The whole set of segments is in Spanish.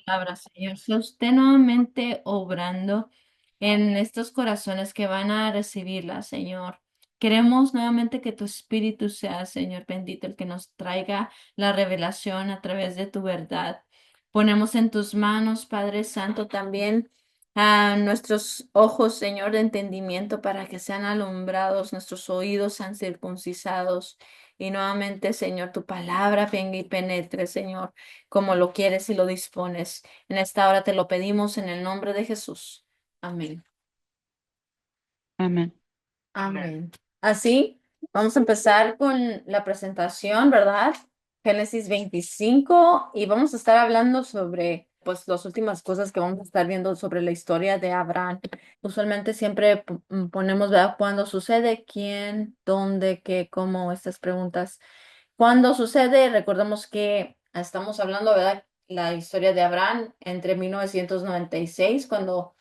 palabra, Señor. Sea usted nuevamente obrando en estos corazones que van a recibirla, Señor. Queremos nuevamente que tu Espíritu sea, Señor bendito, el que nos traiga la revelación a través de tu verdad. Ponemos en tus manos, Padre Santo, también a nuestros ojos, Señor, de entendimiento para que sean alumbrados, nuestros oídos sean circuncisados. Y nuevamente, Señor, tu palabra venga y penetre, Señor, como lo quieres y lo dispones. En esta hora te lo pedimos en el nombre de Jesús. Amén. Amén. Amén. Así, vamos a empezar con la presentación, ¿verdad? Génesis 25 y vamos a estar hablando sobre, pues, las últimas cosas que vamos a estar viendo sobre la historia de Abraham. Usualmente siempre ponemos, ¿verdad? Cuándo sucede, quién, dónde, qué, cómo, estas preguntas. Cuando sucede, recordemos que estamos hablando, ¿verdad? La historia de Abraham entre 1996 cuando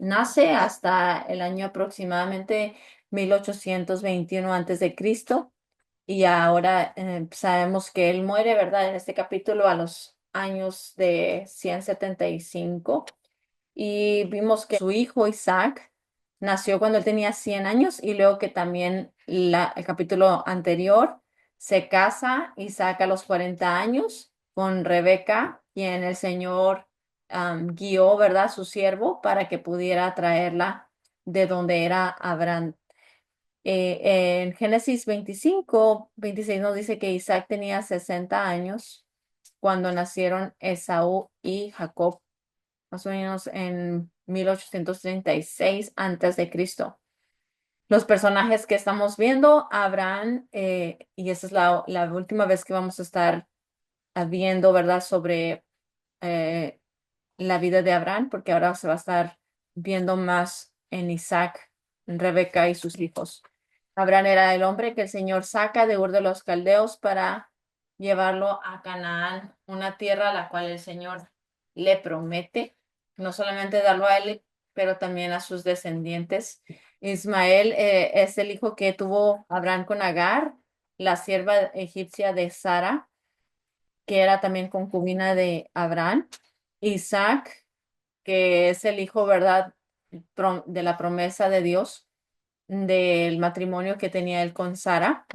nace, hasta el año aproximadamente 1821 antes de Cristo. Y ahora sabemos que él muere, ¿verdad? En este capítulo a los años de 175. Y vimos que su hijo Isaac nació cuando él tenía 100 años y luego que también el capítulo anterior se casa Isaac a los 40 años con Rebeca, quien el Señor guió, ¿verdad? Su siervo para que pudiera traerla de donde era Abraham. En Génesis 25-26 nos dice que Isaac tenía 60 años cuando nacieron Esaú y Jacob, más o menos en 1836 antes de Cristo. Los personajes que estamos viendo, Abraham, y esa es la última vez que vamos a estar viendo, ¿verdad?, sobre eh, la vida de Abraham, porque ahora se va a estar viendo más en Isaac, en Rebeca y sus hijos. Abraham era el hombre que el Señor saca de Ur de los Caldeos para llevarlo a Canaán, una tierra a la cual el Señor le promete, no solamente darlo a él, pero también a sus descendientes. Ismael es el hijo que tuvo Abraham con Agar, la sierva egipcia de Sara, que era también concubina de Abraham. Isaac, que es el hijo, ¿verdad?, de la promesa de Dios, del matrimonio que tenía él con Sara.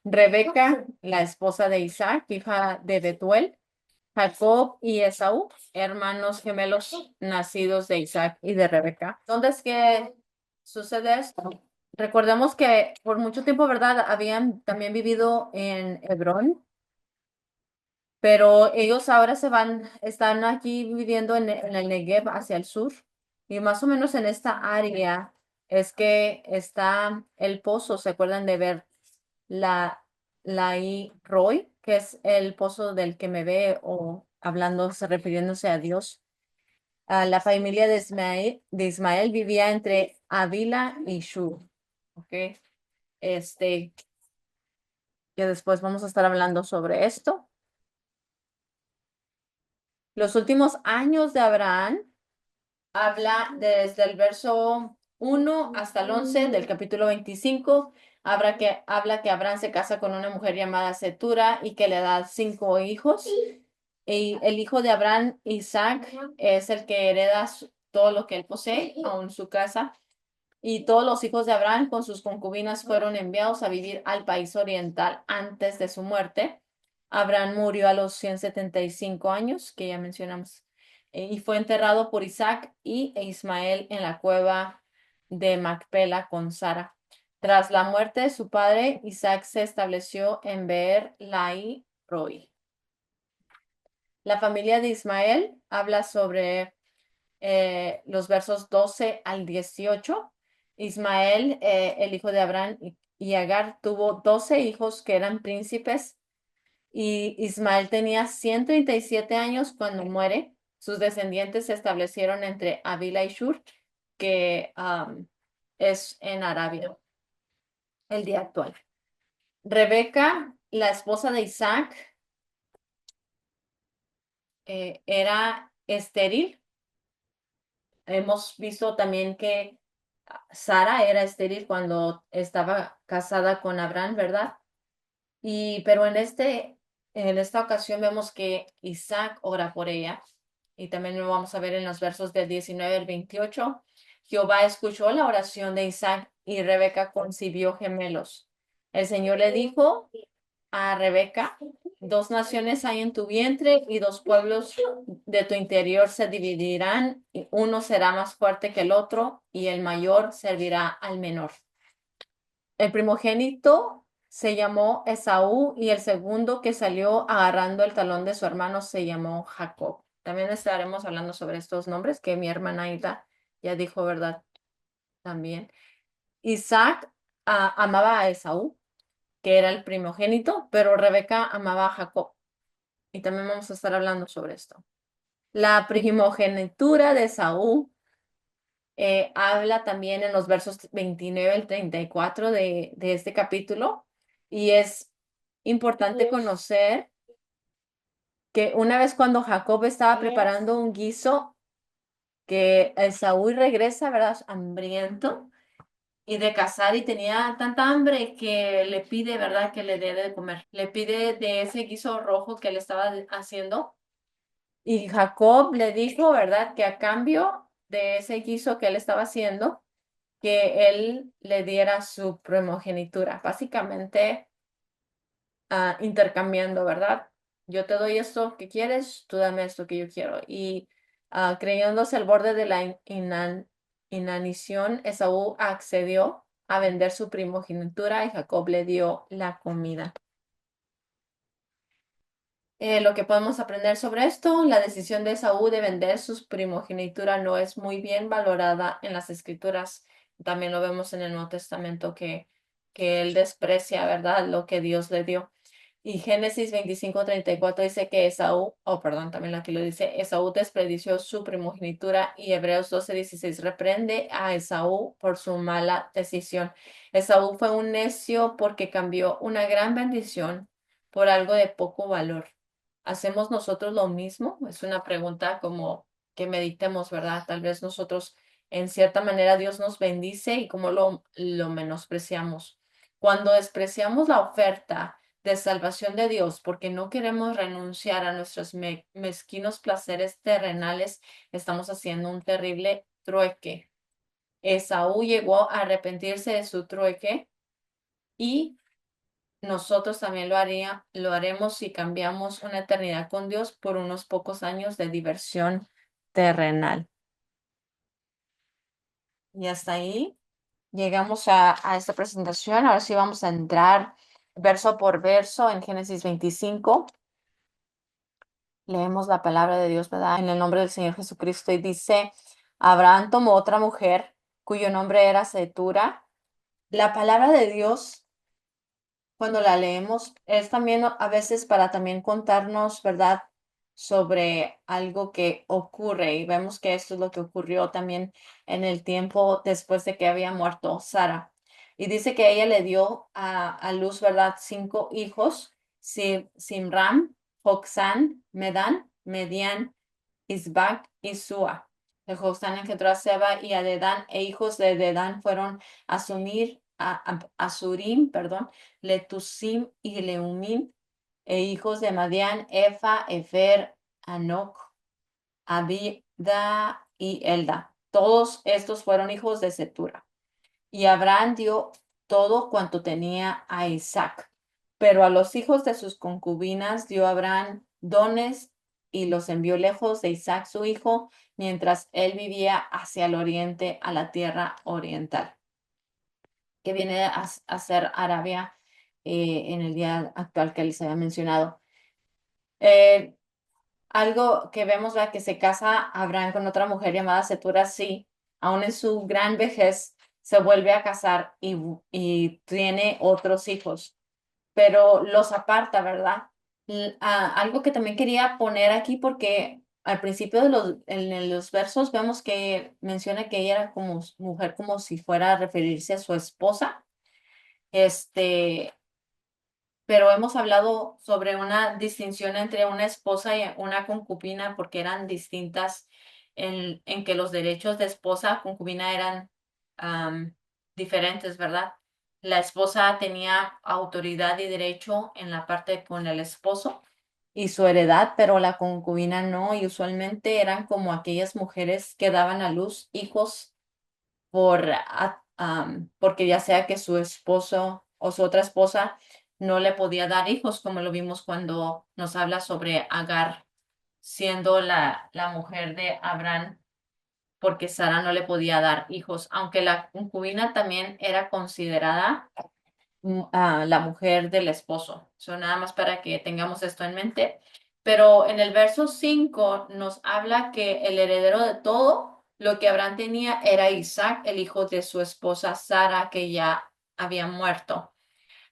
Rebeca, la esposa de Isaac, hija de Betuel. Jacob y Esaú, hermanos gemelos nacidos de Isaac y de Rebeca. ¿Dónde es que sucede esto? Recordemos que por mucho tiempo, ¿verdad? Habían también vivido en Hebrón, pero ellos ahora están aquí viviendo en el Negev hacia el sur. Y más o menos en esta área es que está el pozo. ¿Se acuerdan de ver la I. Roy, que es el pozo del que me ve, o hablándose, refiriéndose a Dios? La familia de Ismael vivía entre Avila y Shur. ¿Ok? Este, que después vamos a estar hablando sobre esto. Los últimos años de Abraham habla desde el verso 1 hasta el 11 del capítulo 25. Habla que Abraham se casa con una mujer llamada Setura y que le da 5 hijos. Y el hijo de Abraham, Isaac, es el que hereda todo lo que él posee, aun su casa. Y todos los hijos de Abraham con sus concubinas fueron enviados a vivir al país oriental antes de su muerte. Abraham murió a los 175 años, que ya mencionamos, y fue enterrado por Isaac e Ismael en la cueva de Macpela con Sara. Tras la muerte de su padre, Isaac se estableció en Beer Lahai Roi. La familia de Ismael habla sobre los versos 12 al 18. Ismael, el hijo de Abraham y Agar, tuvo 12 hijos que eran príncipes y Ismael tenía 137 años cuando muere. Sus descendientes se establecieron entre Avila y Shur, que es en Arabia, el día actual. Rebeca, la esposa de Isaac, era estéril. Hemos visto también que Sara era estéril cuando estaba casada con Abraham, ¿verdad? Pero en esta ocasión vemos que Isaac ora por ella y también lo vamos a ver en los versos del 19 al 28. Jehová escuchó la oración de Isaac y Rebeca concibió gemelos. El Señor le dijo a Rebeca, dos naciones hay en tu vientre y dos pueblos de tu interior se dividirán, y uno será más fuerte que el otro y el mayor servirá al menor. El primogénito se llamó Esaú y el segundo que salió agarrando el talón de su hermano se llamó Jacob. También estaremos hablando sobre estos nombres que mi hermana Aida ya dijo, ¿verdad? También. Isaac amaba a Esaú, que era el primogénito, pero Rebeca amaba a Jacob. Y también vamos a estar hablando sobre esto. La primogenitura de Esaú habla también en los versos 29 al 34 de este capítulo. Y es importante conocer que una vez cuando Jacob estaba preparando un guiso, que Esaú regresa, ¿verdad? Hambriento y de cazar y tenía tanta hambre que le pide, ¿verdad? Que le dé de comer. Le pide de ese guiso rojo que le estaba haciendo. Y Jacob le dijo, ¿verdad? Que a cambio de ese guiso que él estaba haciendo, que él le diera su primogenitura. Básicamente, intercambiando, ¿verdad? Yo te doy esto que quieres, tú dame esto que yo quiero. Y creyéndose al borde de la inanición, Esaú accedió a vender su primogenitura y Jacob le dio la comida. Lo que podemos aprender sobre esto, la decisión de Esaú de vender su primogenitura no es muy bien valorada en las escrituras. También lo vemos en el Nuevo Testamento que él desprecia, ¿verdad? Lo que Dios le dio. Y Génesis 25:34 dice que Esaú, perdón, también aquí lo dice, Esaú despreció su primogenitura y Hebreos 12:16 reprende a Esaú por su mala decisión. Esaú fue un necio porque cambió una gran bendición por algo de poco valor. ¿Hacemos nosotros lo mismo? Es una pregunta como que meditemos, ¿verdad? Tal vez nosotros, en cierta manera, Dios nos bendice y como lo menospreciamos. Cuando despreciamos la oferta de salvación de Dios porque no queremos renunciar a nuestros mezquinos placeres terrenales, estamos haciendo un terrible trueque. Esaú llegó a arrepentirse de su trueque y nosotros también lo haremos si cambiamos una eternidad con Dios por unos pocos años de diversión terrenal. Y hasta ahí llegamos a esta presentación. Ahora sí vamos a entrar verso por verso en Génesis 25. Leemos la palabra de Dios, ¿verdad? En el nombre del Señor Jesucristo y dice, Abraham tomó otra mujer cuyo nombre era Setura. La palabra de Dios cuando la leemos, es también a veces para también contarnos, ¿verdad? Sobre algo que ocurre y vemos que esto es lo que ocurrió también en el tiempo después de que había muerto Sara. Y dice que ella le dio a luz, ¿verdad? 5 hijos, Simram, Joksán, Medan, Median, Isbac y Sua. De Joksán engendró a Seba y a Dedán, e hijos de Dedán fueron Asurim, perdón, Letusim y Leumim, e hijos de Madián, Efa, Efer, Anoc, Abida y Elda. Todos estos fueron hijos de Setura. Y Abraham dio todo cuanto tenía a Isaac. Pero a los hijos de sus concubinas dio Abraham dones y los envió lejos de Isaac su hijo, mientras él vivía hacia el oriente, a la tierra oriental, que viene a ser Arabia en el día actual que les había mencionado. Eh, Algo que vemos, ¿verdad? Que se casa Abraham con otra mujer llamada Setura, sí, aún en su gran vejez se vuelve a casar y tiene otros hijos, pero los aparta, ¿verdad? Algo que también quería poner aquí porque al principio en los versos vemos que menciona que ella era como mujer, como si fuera a referirse a su esposa. Este, pero hemos hablado sobre una distinción entre una esposa y una concubina porque eran distintas en que los derechos de esposa, concubina eran diferentes, ¿verdad? La esposa tenía autoridad y derecho en la parte con el esposo y su heredad, pero la concubina no, y usualmente eran como aquellas mujeres que daban a luz hijos porque ya sea que su esposo o su otra esposa no le podía dar hijos, como lo vimos cuando nos habla sobre Agar siendo la mujer de Abraham, porque Sara no le podía dar hijos, aunque la concubina también era considerada la mujer del esposo. Eso nada más para que tengamos esto en mente. Pero en el verso 5 nos habla que el heredero de todo lo que Abraham tenía era Isaac, el hijo de su esposa Sara, que ya había muerto.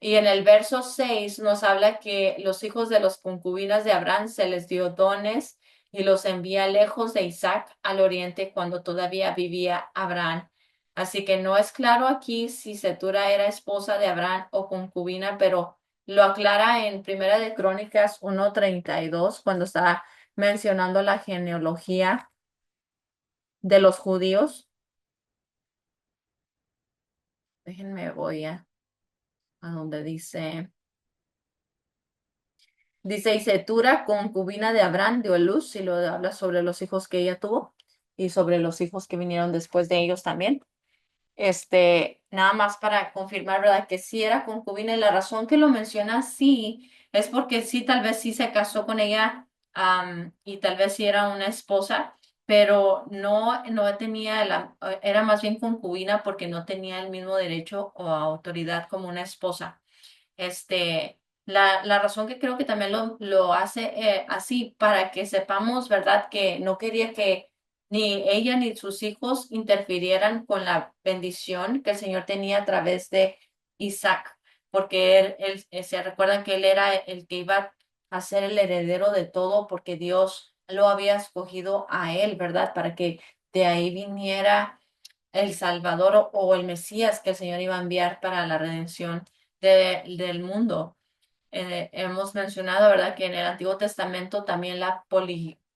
Y en el verso 6 nos habla que los hijos de los concubinas de Abraham se les dio dones y los envía lejos de Isaac al oriente cuando todavía vivía Abraham. Así que no es claro aquí si Setura era esposa de Abraham o concubina, pero lo aclara en Primera de Crónicas 1:32 cuando está mencionando la genealogía de los judíos. Déjenme voy a donde dice. Dice, y Setura, concubina de Abraham, dio a luz, y lo habla sobre los hijos que ella tuvo y sobre los hijos que vinieron después de ellos también. Nada más para confirmar, ¿verdad? Que sí era concubina y la razón que lo menciona sí es porque sí, tal vez sí se casó con ella y tal vez sí era una esposa, pero no tenía, era más bien concubina porque no tenía el mismo derecho o autoridad como una esposa. La razón que creo que también lo hace así, para que sepamos, ¿verdad? Que no quería que ni ella ni sus hijos interfirieran con la bendición que el Señor tenía a través de Isaac, porque se recuerdan que él era el que iba a ser el heredero de todo, porque Dios lo había escogido a él, ¿verdad? Para que de ahí viniera el Salvador o el Mesías que el Señor iba a enviar para la redención del mundo. Hemos mencionado, ¿verdad?, que en el Antiguo Testamento también la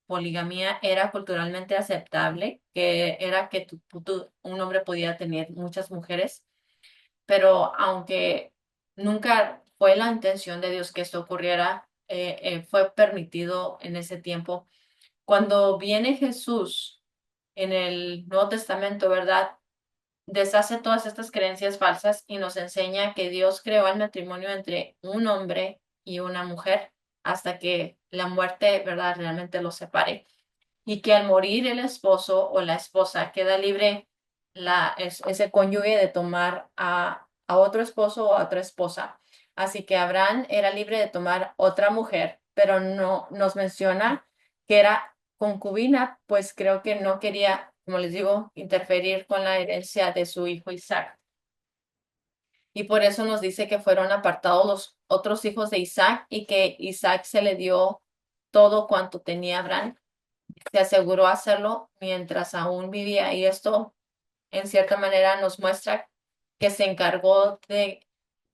poligamía era culturalmente aceptable, que era que un hombre podía tener muchas mujeres, pero aunque nunca fue la intención de Dios que esto ocurriera, fue permitido en ese tiempo. Cuando viene Jesús en el Nuevo Testamento, ¿verdad? Deshace todas estas creencias falsas y nos enseña que Dios creó el matrimonio entre un hombre y una mujer hasta que la muerte, ¿verdad?, realmente los separe. Y que al morir el esposo o la esposa queda libre ese cónyuge de tomar a otro esposo o a otra esposa. Así que Abraham era libre de tomar otra mujer, pero no nos menciona que era concubina, pues creo que no quería, como les digo, interferir con la herencia de su hijo Isaac. Y por eso nos dice que fueron apartados los otros hijos de Isaac y que Isaac se le dio todo cuanto tenía Abraham. Se aseguró hacerlo mientras aún vivía, y esto en cierta manera nos muestra que se encargó de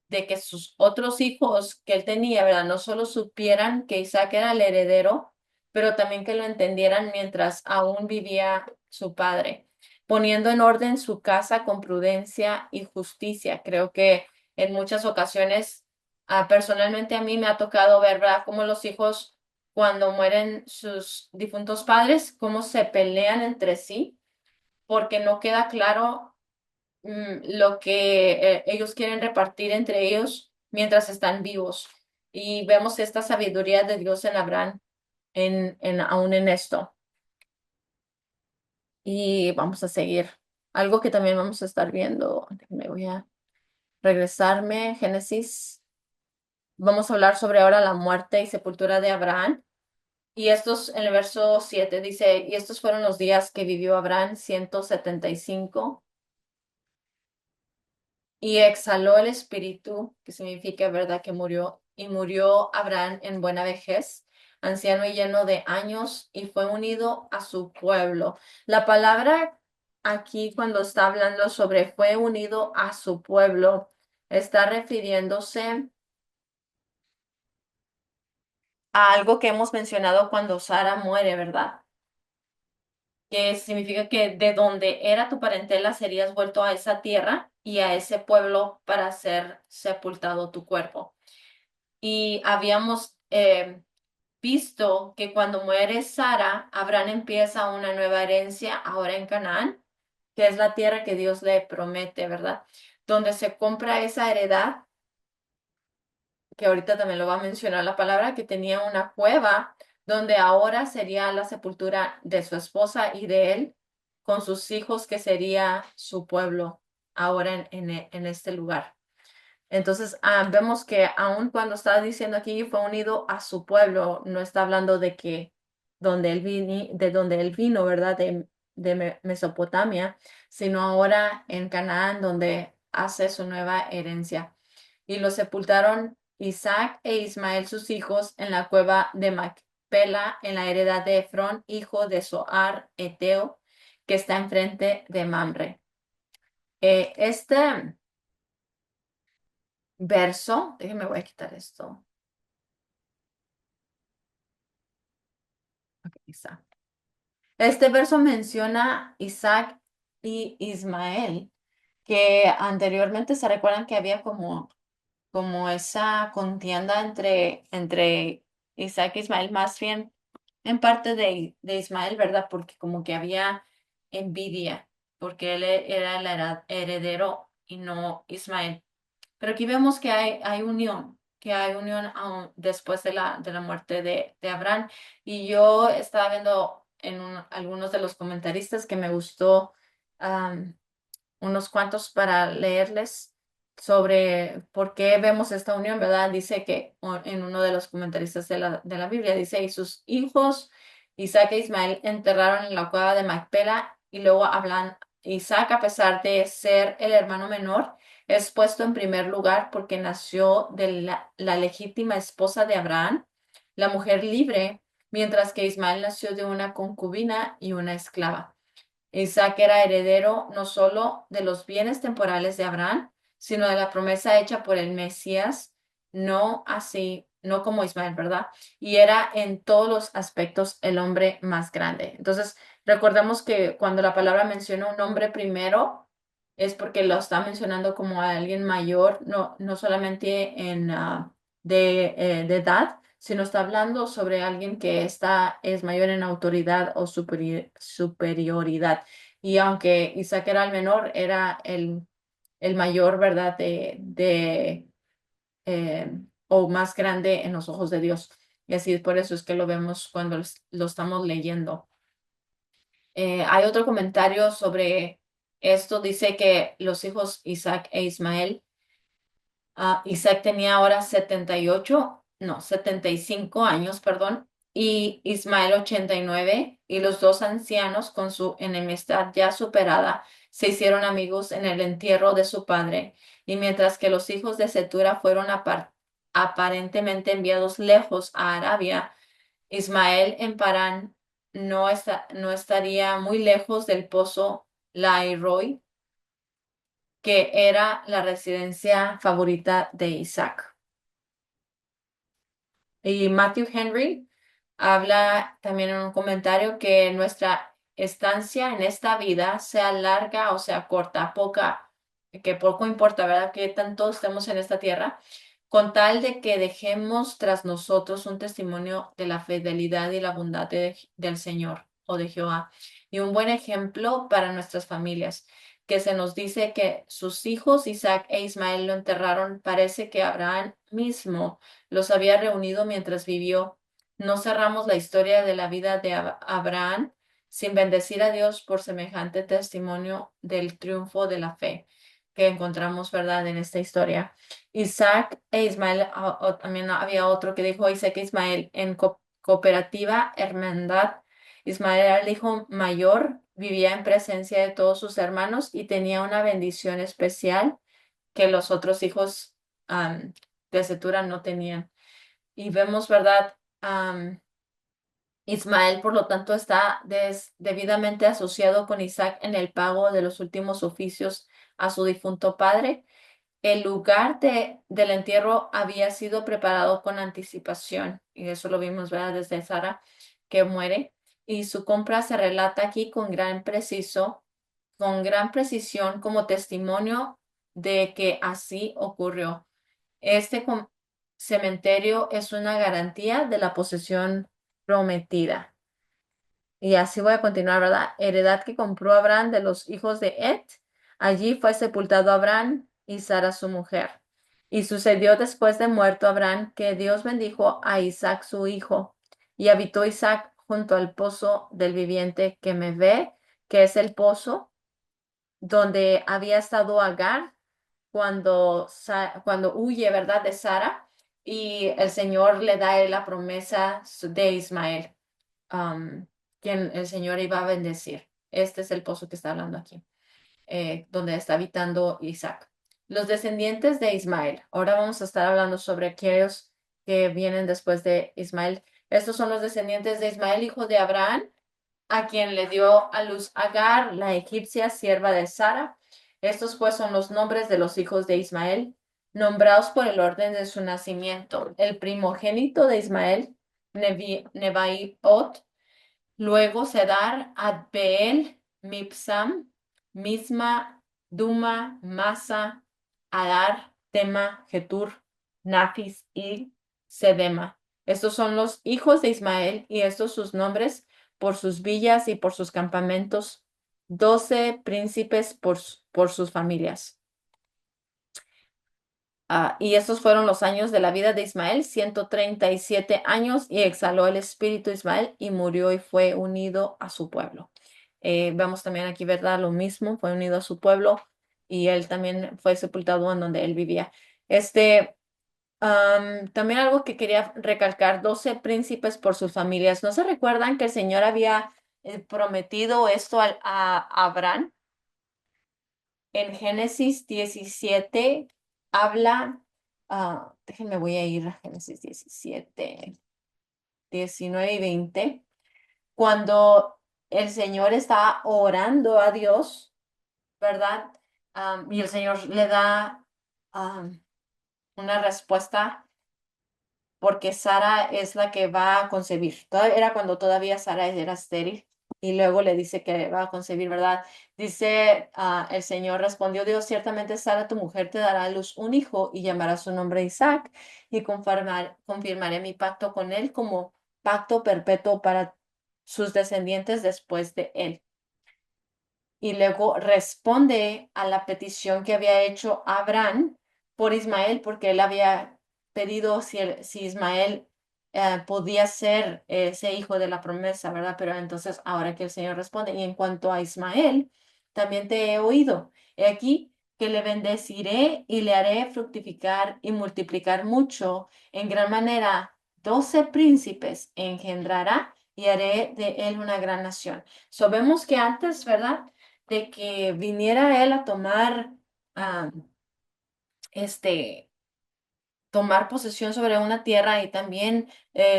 que sus otros hijos que él tenía, ¿verdad? No solo supieran que Isaac era el heredero, pero también que lo entendieran mientras aún vivía su padre, poniendo en orden su casa con prudencia y justicia. Creo que en muchas ocasiones, personalmente a mí me ha tocado ver, ¿verdad?, cómo los hijos, cuando mueren sus difuntos padres, cómo se pelean entre sí, porque no queda claro lo que ellos quieren repartir entre ellos mientras están vivos. Y vemos esta sabiduría de Dios en Abraham aún en esto. Y vamos a seguir. Algo que también vamos a estar viendo. Me voy a regresarme. Génesis. Vamos a hablar sobre ahora la muerte y sepultura de Abraham. Y estos, en el verso 7 dice, y estos fueron los días que vivió Abraham, 175. Y exhaló el espíritu, que significa, ¿verdad?, que murió, y murió Abraham en buena vejez, anciano y lleno de años, y fue unido a su pueblo. La palabra aquí, cuando está hablando sobre fue unido a su pueblo, está refiriéndose a algo que hemos mencionado cuando Sara muere, ¿verdad? Que significa que de donde era tu parentela serías vuelto a esa tierra y a ese pueblo para ser sepultado tu cuerpo. Y habíamos visto que cuando muere Sara, Abraham empieza una nueva herencia ahora en Canaán, que es la tierra que Dios le promete, ¿verdad? Donde se compra esa heredad, que ahorita también lo va a mencionar la palabra, que tenía una cueva donde ahora sería la sepultura de su esposa y de él, con sus hijos, que sería su pueblo ahora en este lugar. Entonces, vemos que aun cuando está diciendo aquí fue unido a su pueblo, no está hablando de que de donde él vino, ¿verdad? De Mesopotamia, sino ahora en Canaán, donde hace su nueva herencia. Y lo sepultaron Isaac e Ismael, sus hijos, en la cueva de Macpela, en la heredad de Efrón, hijo de Zoar, Eteo, que está enfrente de Mamre. Este verso, déjenme, voy a quitar esto. Ok, Isaac. Este verso menciona Isaac y Ismael, que anteriormente se recuerdan que había como esa contienda entre Isaac e Ismael, más bien en parte de Ismael, ¿verdad? Porque como que había envidia, porque él era el heredero y no Ismael. Pero aquí vemos que hay unión, que hay unión aún después de la muerte de Abraham. Y yo estaba viendo en algunos de los comentaristas que me gustó unos cuantos para leerles sobre por qué vemos esta unión, ¿verdad? Dice que en uno de los comentaristas de la Biblia, dice, y sus hijos, Isaac e Ismael, enterraron en la cueva de Macpela, y luego hablan, Isaac, a pesar de ser el hermano menor, es puesto en primer lugar porque nació de la legítima esposa de Abraham, la mujer libre, mientras que Ismael nació de una concubina y una esclava. Isaac era heredero no solo de los bienes temporales de Abraham, sino de la promesa hecha por el Mesías, no así, no como Ismael, ¿verdad? Y era en todos los aspectos el hombre más grande. Entonces, recordemos que cuando la palabra menciona un hombre primero, es porque lo está mencionando como a alguien mayor, no solamente de edad, sino está hablando sobre alguien que es mayor en autoridad o superioridad. Y aunque Isaac era el menor, era el mayor, ¿verdad? Eh, o más grande en los ojos de Dios. Y así por eso es que lo vemos cuando lo estamos leyendo. Hay otro comentario sobre esto. Dice que los hijos Isaac e Ismael, Isaac tenía ahora 75 años, perdón, y Ismael 89, y los dos ancianos, con su enemistad ya superada, se hicieron amigos en el entierro de su padre, y mientras que los hijos de Cetura fueron aparentemente enviados lejos a Arabia, Ismael en Parán no estaría muy lejos del pozo Lairoi, que era la residencia favorita de Isaac. Y Matthew Henry habla también en un comentario que nuestra estancia en esta vida, sea larga o sea corta, que poco importa, ¿verdad? Que tanto estemos en esta tierra, con tal de que dejemos tras nosotros un testimonio de la fidelidad y la bondad del Señor o de Jehová, y un buen ejemplo para nuestras familias, que se nos dice que sus hijos Isaac e Ismael lo enterraron. Parece que Abraham mismo los había reunido mientras vivió. No cerramos la historia de la vida de Abraham sin bendecir a Dios por semejante testimonio del triunfo de la fe que encontramos, ¿verdad?, en esta historia. Isaac e Ismael, o también había otro que dijo Isaac e Ismael en cooperativa, hermandad. Ismael era el hijo mayor, vivía en presencia de todos sus hermanos y tenía una bendición especial que los otros hijos de Cetura no tenían. Y vemos, ¿verdad? Ismael, por lo tanto, está debidamente asociado con Isaac en el pago de los últimos oficios a su difunto padre. El lugar del entierro había sido preparado con anticipación, y eso lo vimos, ¿verdad? Desde Sara, que muere, y su compra se relata aquí con gran precisión como testimonio de que así ocurrió. Este cementerio es una garantía de la posesión prometida. Y así voy a continuar, ¿verdad? Heredad que compró Abraham de los hijos de Et. Allí fue sepultado Abraham y Sara su mujer. Y sucedió después de muerto Abraham que Dios bendijo a Isaac su hijo. Y habitó Isaac junto al pozo del viviente que me ve, que es el pozo donde había estado Agar cuando huye, ¿verdad? De Sara. Y el Señor le da a él la promesa de Ismael, um, quien el Señor iba a bendecir. Este es el pozo que está hablando aquí, donde está habitando Isaac. Los descendientes de Ismael. Ahora vamos a estar hablando sobre aquellos que vienen después de Ismael. Estos son los descendientes de Ismael, hijo de Abraham, a quien le dio a luz Agar, la egipcia, sierva de Sara. Estos pues son los nombres de los hijos de Ismael, nombrados por el orden de su nacimiento. El primogénito de Ismael, Nebaiot, luego Cedar, Adbeel, Mipsam, Misma, Duma, Masa, Adar, Tema, Getur, Nafis y Sedema. Estos son los hijos de Ismael y estos sus nombres por sus villas y por sus campamentos, 12 príncipes por sus familias. Y estos fueron los años de la vida de Ismael, 137 años, y exhaló el espíritu de Ismael y murió y fue unido a su pueblo. Vemos también aquí, ¿verdad? Lo mismo, fue unido a su pueblo y él también fue sepultado en donde él vivía. También algo que quería recalcar, 12 príncipes por sus familias. ¿No se recuerdan que el Señor había prometido esto a Abraham? En Génesis 17 habla, déjenme, voy a ir a Génesis 17, 19 y 20, cuando el Señor está orando a Dios, ¿verdad? Y el Señor le da una respuesta porque Sara es la que va a concebir. Era cuando todavía Sara era estéril y luego le dice que va a concebir, ¿verdad? Dice, el Señor respondió, Dios, ciertamente Sara, tu mujer, te dará a luz un hijo y llamará su nombre Isaac y confirmaré mi pacto con él como pacto perpetuo para sus descendientes después de él. Y luego responde a la petición que había hecho Abraham por Ismael, porque él había pedido si Ismael podía ser ese hijo de la promesa, ¿verdad? Pero entonces ahora que el Señor responde, y en cuanto a Ismael, también te he oído. He aquí que le bendeciré y le haré fructificar y multiplicar mucho en gran manera. 12 príncipes engendrará y haré de él una gran nación. Sabemos que antes, ¿verdad? De que viniera él a ah, este, tomar posesión sobre una tierra y también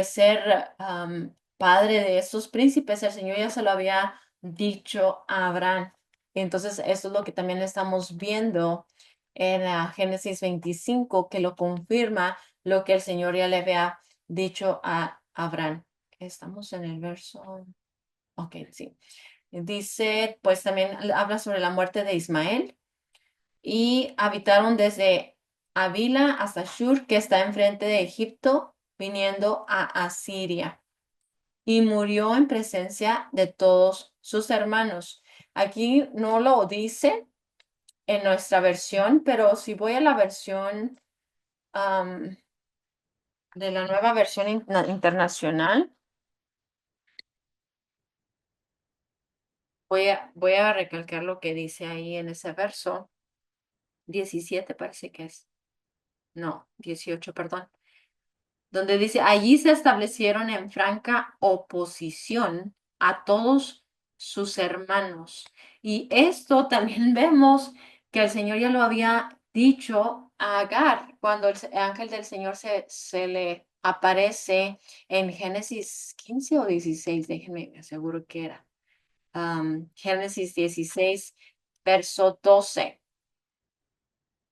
ser padre de estos príncipes, el Señor ya se lo había dicho a Abraham. Entonces, esto es lo que también estamos viendo en Génesis 25, que lo confirma lo que el Señor ya le había dicho a Abraham. Estamos en el verso, ok, sí. Dice, pues también habla sobre la muerte de Ismael y habitaron desde Avila hasta Shur, que está enfrente de Egipto, viniendo a Asiria. Y murió en presencia de todos sus hermanos. Aquí no lo dice en nuestra versión, pero si voy a la versión de la nueva versión internacional, voy a recalcar lo que dice ahí en ese verso. 17 parece que es. No, 18, perdón, donde dice, allí se establecieron en franca oposición a todos sus hermanos. Y esto también vemos que el Señor ya lo había dicho a Agar cuando el ángel del Señor se le aparece en Génesis 15 o 16, déjenme, me aseguro que era. Génesis 16, verso 12.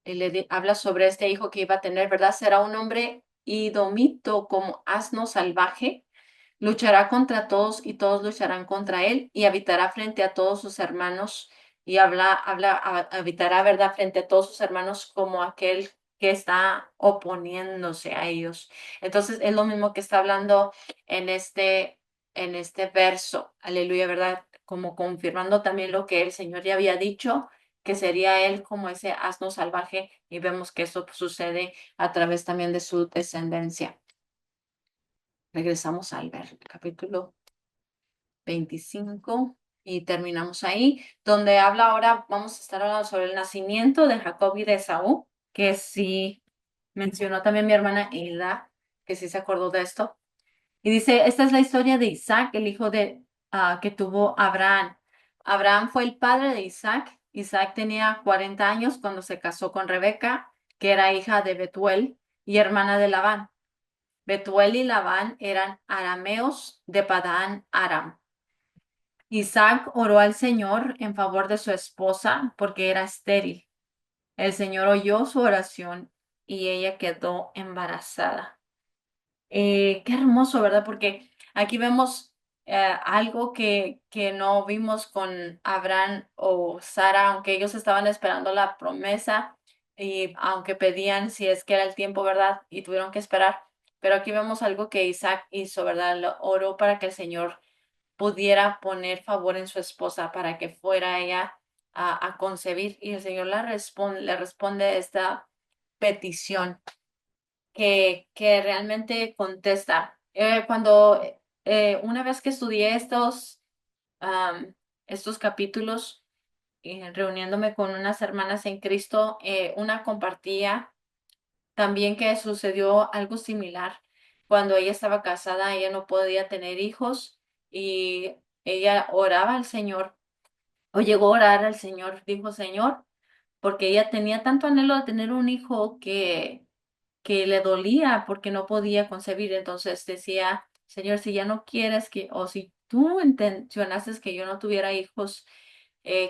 Y habla sobre este hijo que iba a tener, ¿verdad? Será un hombre idomito como asno salvaje, luchará contra todos y todos lucharán contra él y habitará frente a todos sus hermanos y habitará, ¿verdad? Frente a todos sus hermanos como aquel que está oponiéndose a ellos. Entonces es lo mismo que está hablando en este verso, aleluya, ¿verdad? Como confirmando también lo que el Señor ya había dicho, que sería él como ese asno salvaje, y vemos que eso sucede a través también de su descendencia. Regresamos al capítulo 25 y terminamos ahí, donde habla ahora, vamos a estar hablando sobre el nacimiento de Jacob y de Esaú, que sí mencionó también mi hermana Hilda, que sí se acordó de esto. Y dice, esta es la historia de Isaac, el hijo que tuvo Abraham. Abraham fue el padre de Isaac. Isaac tenía 40 años cuando se casó con Rebeca, que era hija de Betuel y hermana de Labán. Betuel y Labán eran arameos de Padán Aram. Isaac oró al Señor en favor de su esposa porque era estéril. El Señor oyó su oración y ella quedó embarazada. Qué hermoso, ¿verdad? Porque aquí vemos algo que no vimos con Abraham o Sara, aunque ellos estaban esperando la promesa y aunque pedían si es que era el tiempo, ¿verdad? Y tuvieron que esperar. Pero aquí vemos algo que Isaac hizo, ¿verdad? Oró para que el Señor pudiera poner favor en su esposa para que fuera ella a concebir y el Señor le responde esta petición que realmente contesta. Cuando una vez que estudié estos capítulos, reuniéndome con unas hermanas en Cristo, una compartía también que sucedió algo similar. Cuando ella estaba casada, ella no podía tener hijos y ella oraba al Señor o llegó a orar al Señor, dijo Señor, porque ella tenía tanto anhelo de tener un hijo que le dolía porque no podía concebir. Entonces decía, Señor, si ya no quieres o si tú intencionaste que yo no tuviera hijos,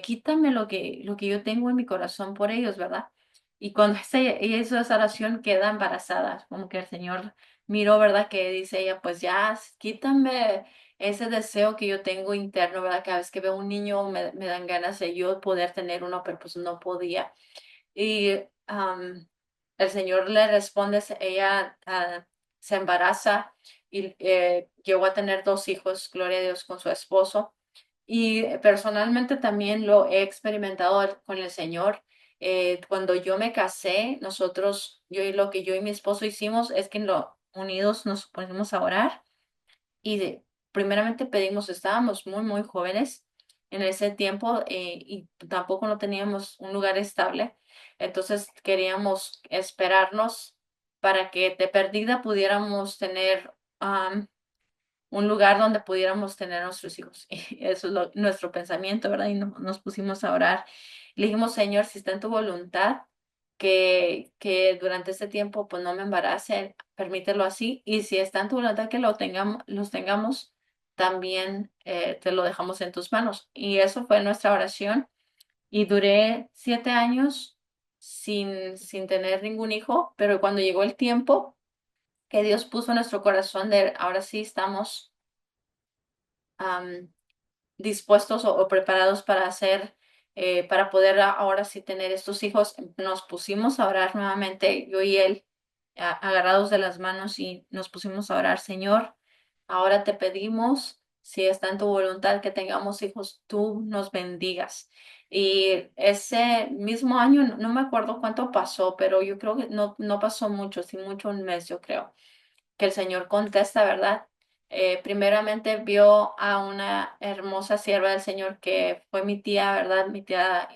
quítame lo que yo tengo en mi corazón por ellos, ¿verdad? Y cuando ella hizo esa oración, queda embarazada, como que el Señor miró, ¿verdad? Que dice ella, pues ya, quítame ese deseo que yo tengo interno, ¿verdad? Cada vez que veo un niño me dan ganas de yo poder tener uno, pero pues no podía. Y el Señor le responde, ella se embaraza y llegó a tener dos hijos, gloria a Dios, con su esposo. Y personalmente también lo he experimentado con el Señor. Cuando yo me casé, lo que yo y mi esposo hicimos es que unidos nos pusimos a orar y primeramente pedimos, estábamos muy, muy jóvenes en ese tiempo y tampoco no teníamos un lugar estable. Entonces queríamos esperarnos para que de perdida pudiéramos tener un lugar donde pudiéramos tener nuestros hijos. Y eso es nuestro pensamiento, ¿verdad? Y nos pusimos a orar. Le dijimos, Señor, si está en tu voluntad, que durante este tiempo pues no me embarace, permítelo así. Y si está en tu voluntad que los tengamos, también te lo dejamos en tus manos. Y eso fue nuestra oración. Y duré 7 años sin tener ningún hijo, pero cuando llegó el tiempo que Dios puso en nuestro corazón de ahora sí estamos am, dispuestos o preparados para para poder ahora sí tener estos hijos, nos pusimos a orar nuevamente, yo y él, agarrados de las manos y nos pusimos a orar, Señor, ahora te pedimos, si está en tu voluntad que tengamos hijos, tú nos bendigas. Y ese mismo año, no me acuerdo cuánto pasó, pero yo creo que no pasó mucho, sí mucho, un mes, yo creo que el Señor contesta, ¿verdad? Primeramente vio a una hermosa sierva del Señor que fue mi tía, ¿verdad? Mi tía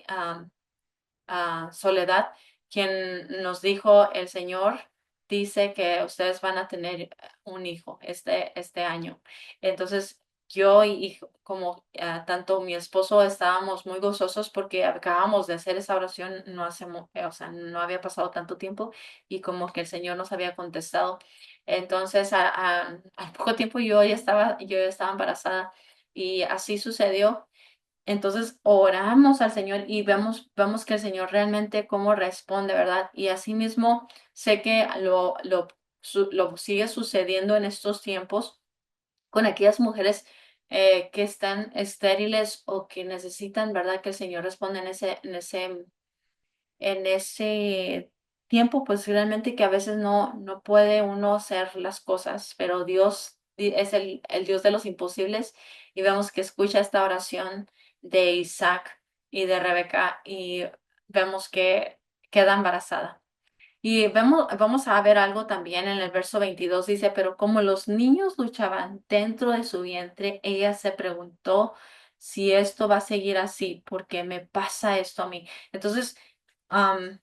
Soledad, quien nos dijo, el Señor dice que ustedes van a tener un hijo este año. Entonces, yo y como tanto mi esposo estábamos muy gozosos porque acabamos de hacer esa oración no o sea, no había pasado tanto tiempo y como que el Señor nos había contestado. Entonces, al poco tiempo yo ya estaba embarazada y así sucedió. Entonces oramos al Señor y vemos que el Señor realmente cómo responde, ¿verdad? Y asimismo sé que lo sigue sucediendo en estos tiempos con aquellas mujeres que están estériles o que necesitan, ¿verdad? Que el Señor responda en ese tiempo, pues realmente que a veces no puede uno hacer las cosas, pero Dios es el Dios de los imposibles y vemos que escucha esta oración de Isaac y de Rebeca y vemos que queda embarazada. Y vamos a ver algo también en el verso 22 dice, pero como los niños luchaban dentro de su vientre, ella se preguntó si esto va a seguir así, ¿por qué me pasa esto a mí? Entonces, am,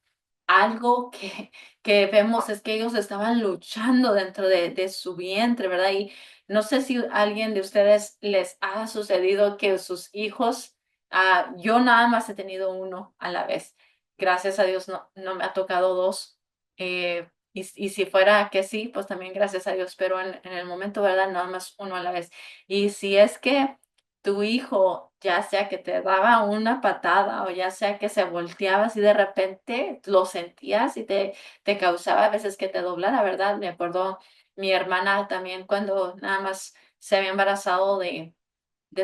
algo que vemos es que ellos estaban luchando dentro de su vientre, ¿verdad? Y no sé si a alguien de ustedes les ha sucedido que sus hijos, yo nada más he tenido uno a la vez. Gracias a Dios no me ha tocado dos. Y si fuera que sí, pues también gracias a Dios, pero en el momento, ¿verdad? Nada más uno a la vez. Y si es que tu hijo, ya sea que te daba una patada o ya sea que se volteaba así de repente, lo sentías y te causaba a veces que te doblara, ¿verdad? Me acuerdo mi hermana también cuando nada más se había embarazado de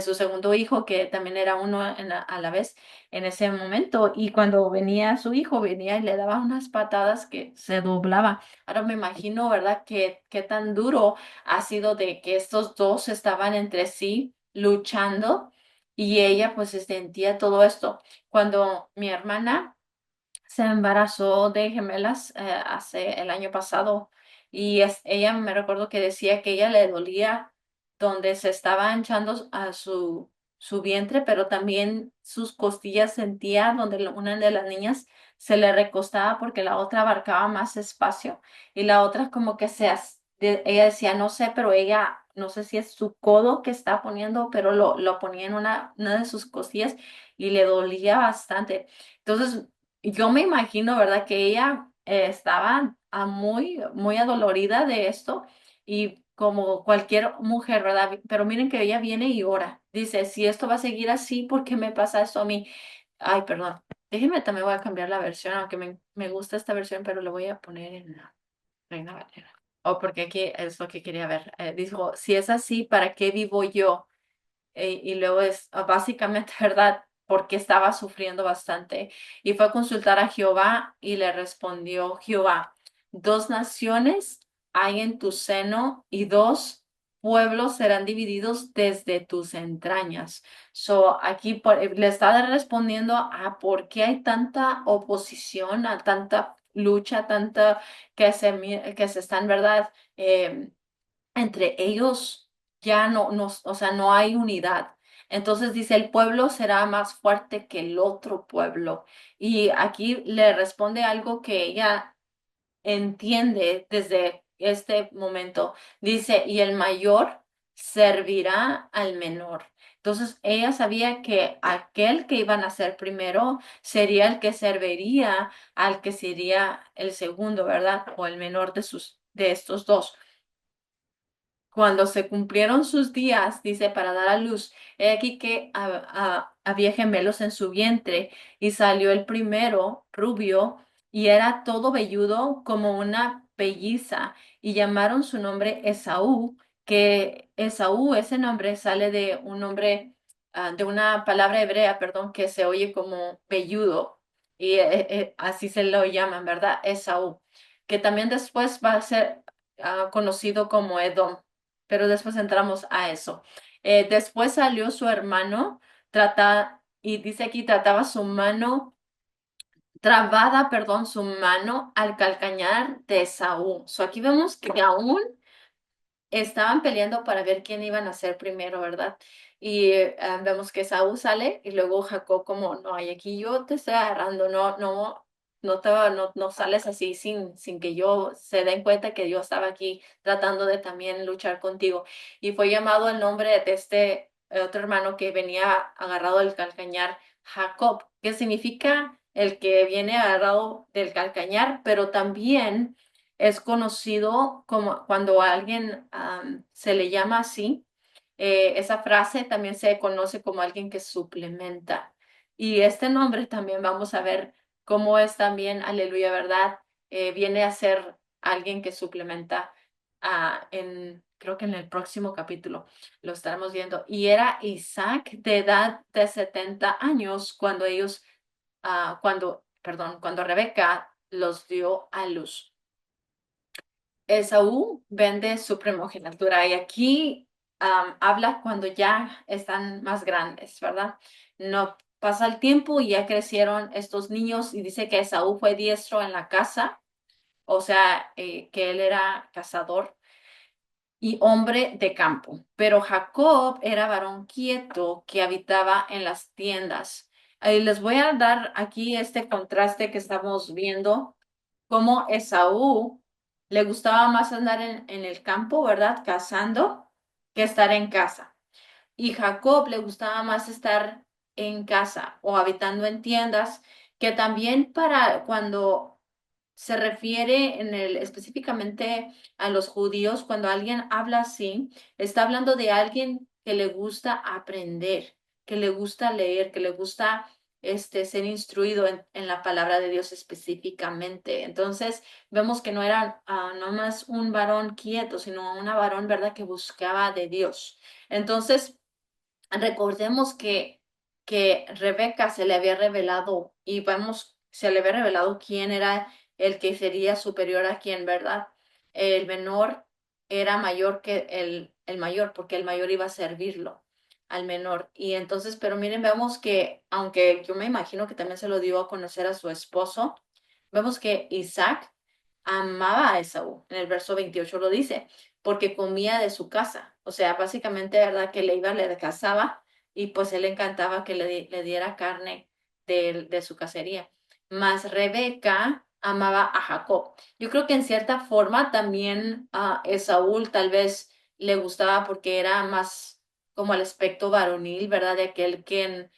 su segundo hijo, que también era uno a la vez en ese momento. Y cuando venía su hijo, venía y le daba unas patadas que se doblaba. Ahora me imagino, ¿verdad? Qué tan duro ha sido de que estos dos estaban entre sí luchando y ella pues se sentía todo esto. Cuando mi hermana se embarazó de gemelas hace el año pasado y ella me recuerdo que decía que ella le dolía donde se estaba hinchando a su vientre, pero también sus costillas sentía donde una de las niñas se le recostaba porque la otra abarcaba más espacio y la otra como que ella decía, no sé, pero ella, no sé si es su codo que está poniendo, pero lo ponía en una de sus costillas y le dolía bastante. Entonces, yo me imagino, ¿verdad? Que ella estaba muy adolorida de esto y como cualquier mujer, ¿verdad? Pero miren que ella viene y ora. Dice, si esto va a seguir así, ¿por qué me pasa esto a mí? Ay, perdón. Déjenme también voy a cambiar la versión, aunque me gusta esta versión, pero lo voy a poner en la Reina Valera. O porque aquí es lo que quería ver. Dijo, si es así, ¿para qué vivo yo? Y luego es básicamente, ¿verdad? Porque estaba sufriendo bastante. Y fue a consultar a Jehová y le respondió Jehová, dos naciones hay en tu seno y dos pueblos serán divididos desde tus entrañas. So, aquí le está respondiendo a por qué hay tanta oposición, a tanta lucha, tanta que se están, ¿verdad? Entre ellos ya o sea, no hay unidad. Entonces dice, el pueblo será más fuerte que el otro pueblo. Y aquí le responde algo que ella entiende desde este momento. Dice, y el mayor servirá al menor. Entonces ella sabía que aquel que iban a ser primero sería el que serviría al que sería el segundo, ¿verdad? O el menor de estos dos. Cuando se cumplieron sus días, dice, para dar a luz, he aquí que había gemelos en su vientre, y salió el primero, rubio, y era todo velludo como una pelliza, y llamaron su nombre Esaú, que Esaú, ese nombre sale de un nombre, de una palabra hebrea, perdón, que se oye como velludo, y así se lo llaman, ¿verdad? Esaú, que también después va a ser conocido como Edom, pero después entramos a eso. Después salió su hermano, y dice aquí, trataba su mano, trabada, perdón, su mano al calcañar de Saúl. So aquí vemos que aún estaban peleando para ver quién iban a ser primero, ¿verdad? Y vemos que Saúl sale y luego Jacob como, no, y aquí yo te estoy agarrando, no sales así sin que yo se den cuenta que yo estaba aquí tratando de también luchar contigo. Y fue llamado el nombre de este otro hermano que venía agarrado del calcañar, Jacob, que significa el que viene agarrado del calcañar, pero también es conocido como cuando a alguien se le llama así, esa frase también se conoce como alguien que suplementa. Y este nombre también vamos a ver cómo es también, aleluya, ¿verdad? Viene a ser alguien que suplementa creo que en el próximo capítulo lo estaremos viendo. Y era Isaac de edad de 70 años cuando perdón, cuando Rebeca los dio a luz. Esaú vende su primogenitura y aquí habla cuando ya están más grandes, ¿verdad? No pasa el tiempo y ya crecieron estos niños y dice que Esaú fue diestro en la casa, o sea, que él era cazador y hombre de campo, pero Jacob era varón quieto que habitaba en las tiendas. Les voy a dar aquí este contraste que estamos viendo, como Esaú le gustaba más andar en el campo, ¿verdad? Cazando, que estar en casa. Y Jacob le gustaba más estar en casa o habitando en tiendas, que también para cuando se refiere específicamente a los judíos, cuando alguien habla así, está hablando de alguien que le gusta aprender, que le gusta leer, que le gusta ser instruido en la palabra de Dios específicamente. Entonces, vemos que no era no más un varón quieto, sino una varón, ¿verdad?, que buscaba de Dios. Entonces, recordemos que Rebeca se le había revelado y se le había revelado quién era el que sería superior a quién, ¿verdad? El menor era mayor que el mayor, porque el mayor iba a servirlo al menor. Y entonces, pero miren, vemos que, aunque yo me imagino que también se lo dio a conocer a su esposo, vemos que Isaac amaba a Esaú. En el verso 28 lo dice, porque comía de su casa. O sea, básicamente, ¿verdad? Que le iba, le cazaba y pues él le encantaba que le diera carne de su cacería. Mas Rebeca amaba a Jacob. Yo creo que en cierta forma también a Esaú tal vez le gustaba porque era más como el aspecto varonil, ¿verdad? De aquel quien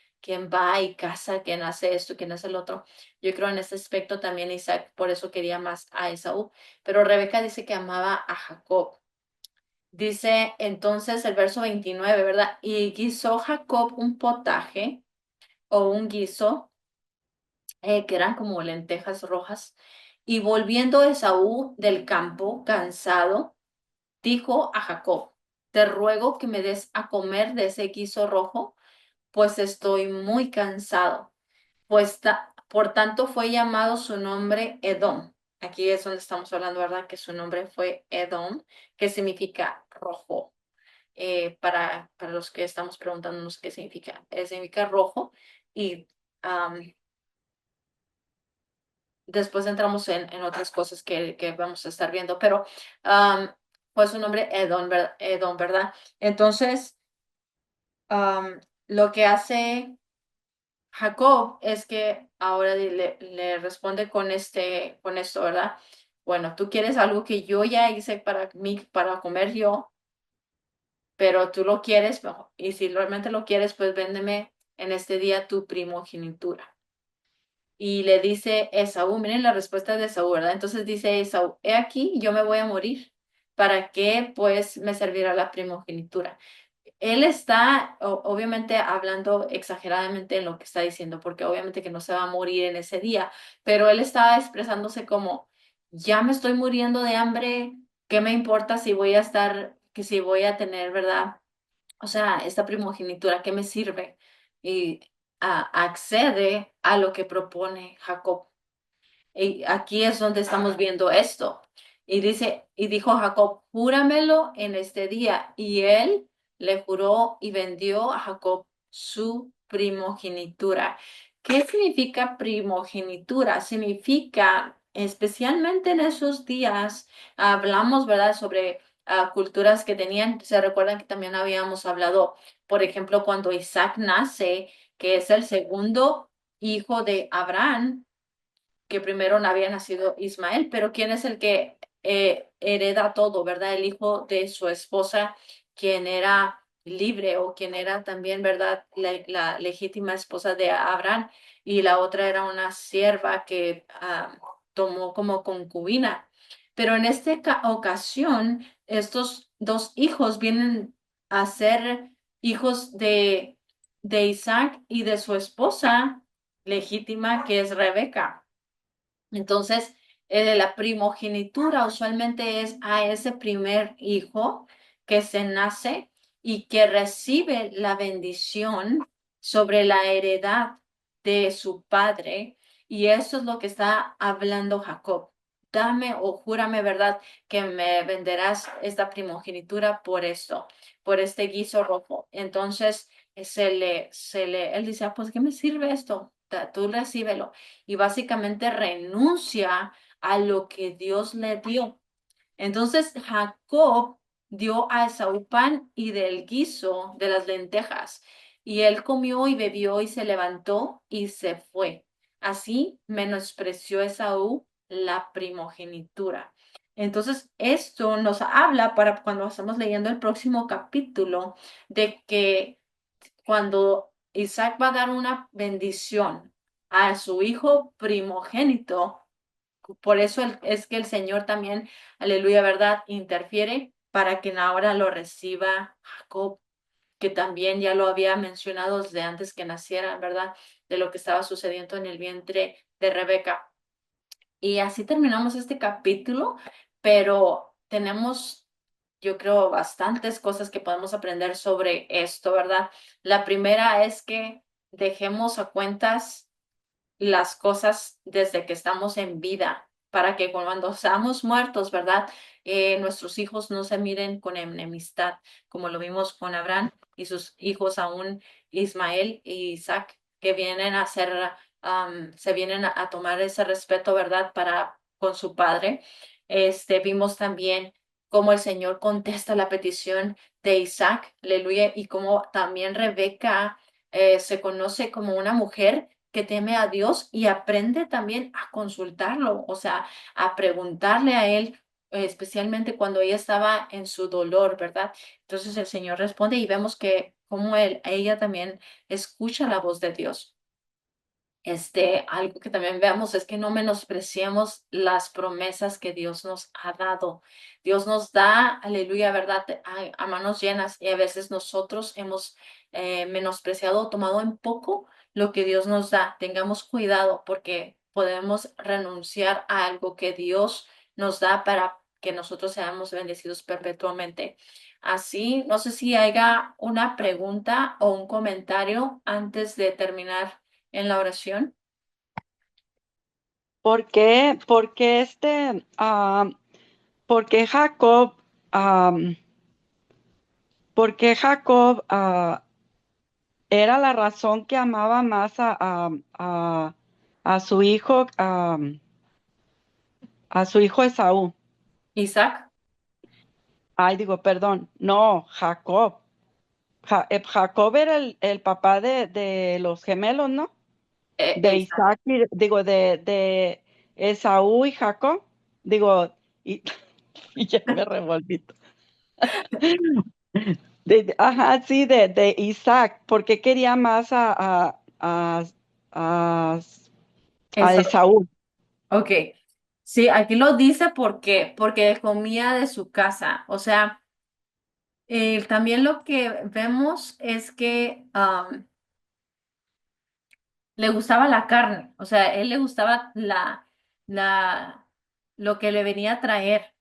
va y caza, quien hace esto, quien hace el otro. Yo creo en ese aspecto también Isaac por eso quería más a Esaú, pero Rebeca dice que amaba a Jacob. Dice entonces el verso 29, ¿verdad? Y guisó Jacob un potaje o un guiso, que eran como lentejas rojas, y volviendo Esaú del campo, cansado, dijo a Jacob, te ruego que me des a comer de ese guiso rojo, pues estoy muy cansado. Pues por tanto fue llamado su nombre Edom. Aquí es donde estamos hablando, ¿verdad? Que su nombre fue Edom, que significa rojo. Para los que estamos preguntándonos qué significa, significa rojo. Y am, después entramos en otras cosas que vamos a estar viendo, pero fue su nombre Edom, Edom, ¿verdad? Entonces, lo que hace Jacob es que ahora le responde con esto, ¿verdad? Bueno, tú quieres algo que yo ya hice para mí, para comer yo, pero tú lo quieres, y si realmente lo quieres, pues véndeme en este día tu primogenitura. Y le dice Esaú, miren la respuesta de Esaú, ¿verdad? Entonces dice Esaú, he aquí, yo me voy a morir. ¿Para qué, pues, me servirá la primogenitura? Él está obviamente hablando exageradamente en lo que está diciendo, porque obviamente que no se va a morir en ese día, pero él está expresándose como, ya me estoy muriendo de hambre, ¿qué me importa si voy a estar, que si voy a tener, ¿verdad? O sea, esta primogenitura, ¿qué me sirve? Y accede a lo que propone Jacob. Y aquí es donde estamos viendo esto. Y dice, y dijo Jacob, júramelo en este día. Y él le juró y vendió a Jacob su primogenitura. ¿Qué significa primogenitura? Significa, especialmente en esos días, hablamos, ¿verdad?, sobre culturas que tenían, se recuerdan que también habíamos hablado, por ejemplo, cuando Isaac nace, que es el segundo hijo de Abraham, que primero no había nacido Ismael, pero ¿quién es el que hereda todo, verdad? El hijo de su esposa, quien era libre o quien era también, verdad, la legítima esposa de Abraham, y la otra era una sierva que tomó como concubina. Pero en esta ocasión, estos dos hijos vienen a ser hijos de Isaac y de su esposa legítima, que es Rebeca. Entonces, la primogenitura usualmente es a ese primer hijo que se nace y que recibe la bendición sobre la heredad de su padre. Y eso es lo que está hablando Jacob. Dame o júrame, ¿verdad?, que me venderás esta primogenitura por esto, por este guiso rojo. Entonces él dice, ah, pues, ¿qué me sirve esto? Tú recíbelo. Y básicamente renuncia a lo que Dios le dio. Entonces Jacob dio a Esaú pan y del guiso de las lentejas, y él comió y bebió y se levantó y se fue. Así menospreció Esaú la primogenitura. Entonces, esto nos habla para cuando estamos leyendo el próximo capítulo de que cuando Isaac va a dar una bendición a su hijo primogénito, por eso es que el Señor también, aleluya, ¿verdad?, interfiere para que ahora lo reciba Jacob, que también ya lo había mencionado desde antes que naciera, ¿verdad?, de lo que estaba sucediendo en el vientre de Rebeca. Y así terminamos este capítulo, pero tenemos, yo creo, bastantes cosas que podemos aprender sobre esto, ¿verdad? La primera es que dejemos a cuentas las cosas desde que estamos en vida, para que cuando seamos muertos, ¿verdad? Nuestros hijos no se miren con enemistad, como lo vimos con Abraham y sus hijos aún, Ismael y Isaac, que vienen a ser, se vienen a tomar ese respeto, ¿verdad? Para con su padre. Vimos también cómo el Señor contesta la petición de Isaac, aleluya, y cómo también Rebeca se conoce como una mujer que teme a Dios y aprende también a consultarlo, o sea, a preguntarle a Él, especialmente cuando ella estaba en su dolor, ¿verdad? Entonces el Señor responde y vemos que como ella también escucha la voz de Dios. Algo que también veamos es que no menospreciemos las promesas que Dios nos ha dado. Dios nos da, aleluya, ¿verdad?, a manos llenas, y a veces nosotros hemos menospreciado o tomado en poco lo que Dios nos da. Tengamos cuidado porque podemos renunciar a algo que Dios nos da para que nosotros seamos bendecidos perpetuamente. Así, no sé si haya una pregunta o un comentario antes de terminar en la oración. ¿Por qué Jacob, por qué Jacob era la razón que amaba más a su hijo, a su hijo Esaú? Isaac, Ay, digo, perdón, no, Jacob. Jacob era el papá de los gemelos, ¿no? De Isaac. Isaac, digo, de Esaú y Jacob. Digo, y, y ya me revolví. Ajá, sí, de Isaac, porque quería más a, a Eso, Esaú. ok. Sí, aquí lo dice porque comía de su casa. O sea, también lo que vemos es que le gustaba la carne. O sea, él le gustaba la, lo que le venía a traer.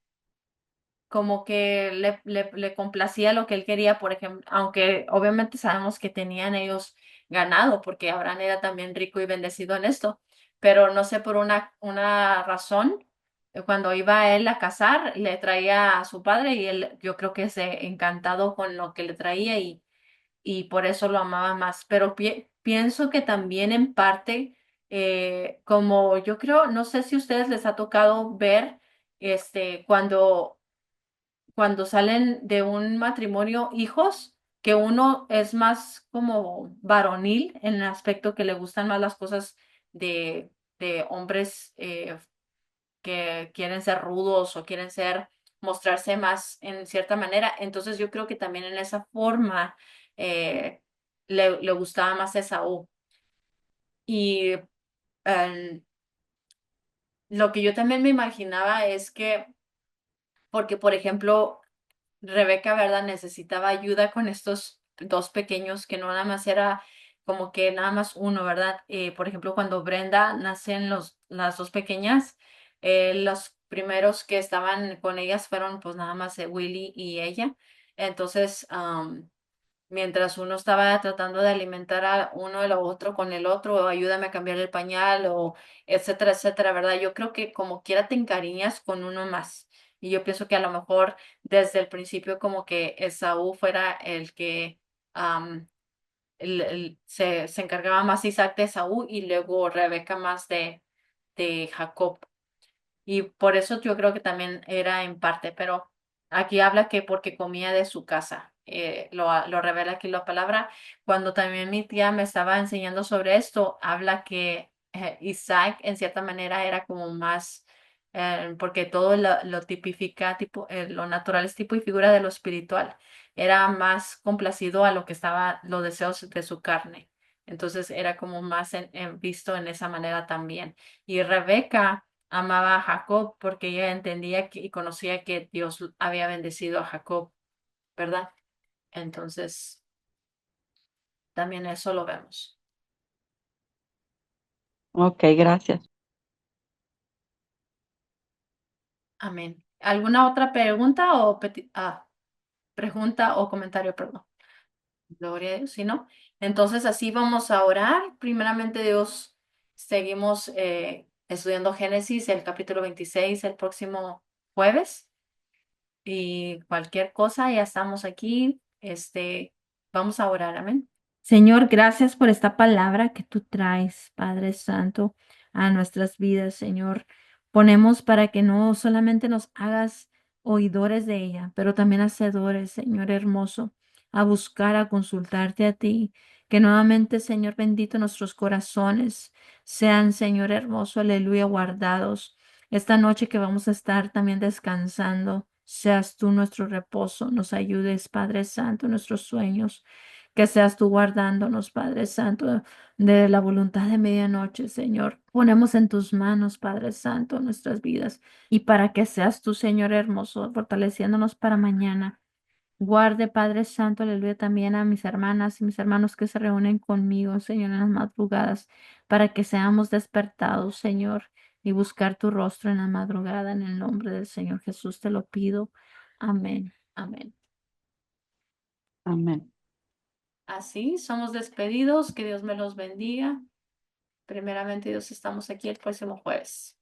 Como que le complacía lo que él quería, por ejemplo, aunque obviamente sabemos que tenían ellos ganado, porque Abraham era también rico y bendecido en esto, pero no sé por una razón, cuando iba él a cazar, le traía a su padre y él, yo creo que se encantado con lo que le traía y por eso lo amaba más, pero pienso que también en parte, como yo creo, no sé si a ustedes les ha tocado ver, cuando salen de un matrimonio hijos, que uno es más como varonil en el aspecto que le gustan más las cosas de hombres que quieren ser rudos o quieren mostrarse más en cierta manera. Entonces yo creo que también en esa forma eh, le gustaba más Esaú. Y lo que yo también me imaginaba es que, porque por ejemplo, Rebeca, ¿verdad? Necesitaba ayuda con estos dos pequeños, que no nada más era como que nada más uno, ¿verdad? Por ejemplo, cuando Brenda nacen las dos pequeñas, los primeros que estaban con ellas fueron pues nada más Willy y ella. Entonces, mientras uno estaba tratando de alimentar a uno al otro con el otro, o ayúdame a cambiar el pañal, o etcétera, etcétera, ¿verdad? Yo creo que como quiera te encariñas con uno más. Y yo pienso que a lo mejor desde el principio como que Esaú fuera el que se encargaba más Isaac de Esaú y luego Rebeca más de Jacob. Y por eso yo creo que también era en parte, pero aquí habla que porque comía de su casa. Lo revela aquí la palabra. Cuando también mi tía me estaba enseñando sobre esto, habla que Isaac en cierta manera era como más, porque todo lo tipifica, tipo, lo natural es tipo y figura de lo espiritual. Era más complacido a lo que estaba, los deseos de su carne. Entonces era como más visto en esa manera también. Y Rebeca amaba a Jacob porque ella entendía y conocía que Dios había bendecido a Jacob, ¿verdad? Entonces, también eso lo vemos. Ok, gracias. Amén. ¿Alguna otra pregunta o pregunta o comentario, perdón? Gloria a Dios, si no. Entonces, así vamos a orar. Primeramente, Dios, seguimos estudiando Génesis, el capítulo 26 el próximo jueves. Y cualquier cosa, ya estamos aquí. Vamos a orar, amén. Señor, gracias por esta palabra que tú traes, Padre Santo, a nuestras vidas, Señor. Ponemos para que no solamente nos hagas oidores de ella, pero también hacedores, Señor hermoso, a buscar, a consultarte a ti. Que nuevamente, Señor bendito, nuestros corazones sean, Señor hermoso, aleluya, guardados. Esta noche que vamos a estar también descansando, seas tú nuestro reposo, nos ayudes, Padre Santo, en nuestros sueños, que seas tú guardándonos, Padre Santo, de la voluntad de medianoche, Señor. Ponemos en tus manos, Padre Santo, nuestras vidas y para que seas tú, Señor hermoso, fortaleciéndonos para mañana. Guarde, Padre Santo, aleluya, también a mis hermanas y mis hermanos que se reúnen conmigo, Señor, en las madrugadas, para que seamos despertados, Señor, y buscar tu rostro en la madrugada, en el nombre del Señor Jesús, te lo pido. Amén. Amén. Amén. Así somos despedidos, que Dios me los bendiga. Primeramente, Dios, estamos aquí el próximo jueves.